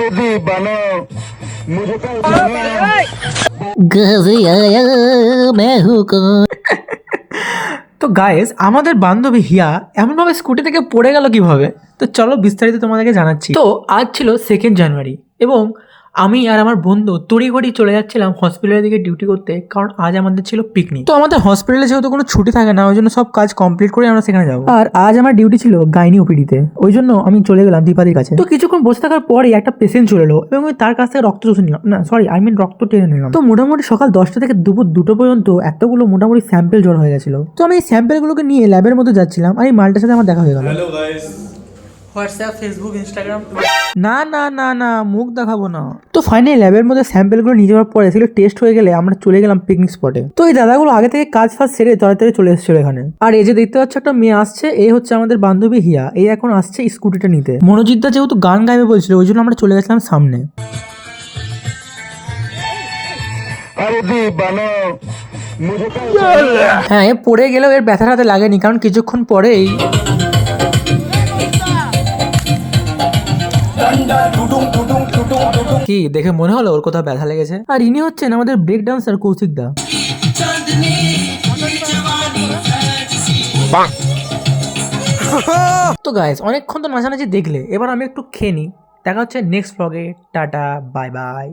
अरे दीवाना मुझे कल जाना कभी आया मैं हूँ कौन। তো গাইস, আমাদের বান্ধবী হিয়া এমনভাবে স্কুটি থেকে পড়ে গেল কিভাবে, তো চলো বিস্তারিত তোমাদেরকে জানাচ্ছি। তো আজ ছিল 2 জানুয়ারি এবং আমি আর আমার বন্ধু তড়িঘড়ি চলে যাচ্ছিলাম হসপিটালের দিকে ডিউটি করতে, কারণ আজ আমাদের ছিল পিকনিক। তো আমাদের হসপিটালে যেহেতু কোনো ছুটি থাকে না, ওই জন্য সব কাজ কমপ্লিট করে আমরা সেখানে যাবো। আর আজ আমার ডিউটি ছিল গাইনি ওপিডিতে, ওই জন্য আমি চলে গেলাম দীপাদির কাছে। তো কিছুক্ষণ বসে থাকার পরেই একটা পেশেন্ট চলে এলো এবং আমি তার কাছ থেকে রক্ত চুষে নিলাম, না সরি আই মিন রক্ত টেনে নিলাম। তো মোটামুটি সকাল 10টা থেকে দুপুর 2টো পর্যন্ত এতগুলো মোটামুটি স্যাম্পেল জড়ো হয়ে গেছিল। তো আমি এই স্যাম্পেলগুলোকে নিয়ে ল্যাবের মধ্যে যাচ্ছিলাম আর এই মালটার সাথে আমার দেখা হয়ে গেল। Hello guys, WhatsApp, Facebook, Instagram. না না না না, মুখ দেখাবো না। তো ফাইনালি ল্যাবের মধ্যে স্যাম্পেলগুলো নিয়ে যাওয়ার পরে সেগুলো টেস্ট হয়ে গেলে আমরা চলে গেলাম পিকনিক স্পটে। তো এই দাদাগুলো আগে থেকে কাজ ফাজ সেরে তাড়াতাড়ি চলে এসেছিল এখানে। আর এই যে দেখতে পাচ্ছ একটা মেয়ে আসছে, এই হচ্ছে আমাদের বান্ধবী হিয়া। এই এখন আসছে স্কুটিটা নিতে। মনোজিৎদা যেহেতু গান গাইবে বলছিল, ওই জন্য আমরা চলে গেছিলাম সামনে। अरे दीवाना मुझे कल হ্যাঁ, এ পড়ে গেলেও এর ব্যথা হাতে লাগেনি, কারণ কিছুক্ষণ পরেই কি দেখে মনে হলো ওর কোথাও ব্যথা লেগেছে। আর ইনি হচ্ছেন আমাদের ব্রেক ডান্সার কৌশিক দা। তো গাইস, অনেকক্ষণ তো নাচানাচি দেখলে, এবার আমি একটু খেয়ে নিই। দেখা হচ্ছে নেক্সট ব্লগে। Tata, bye bye.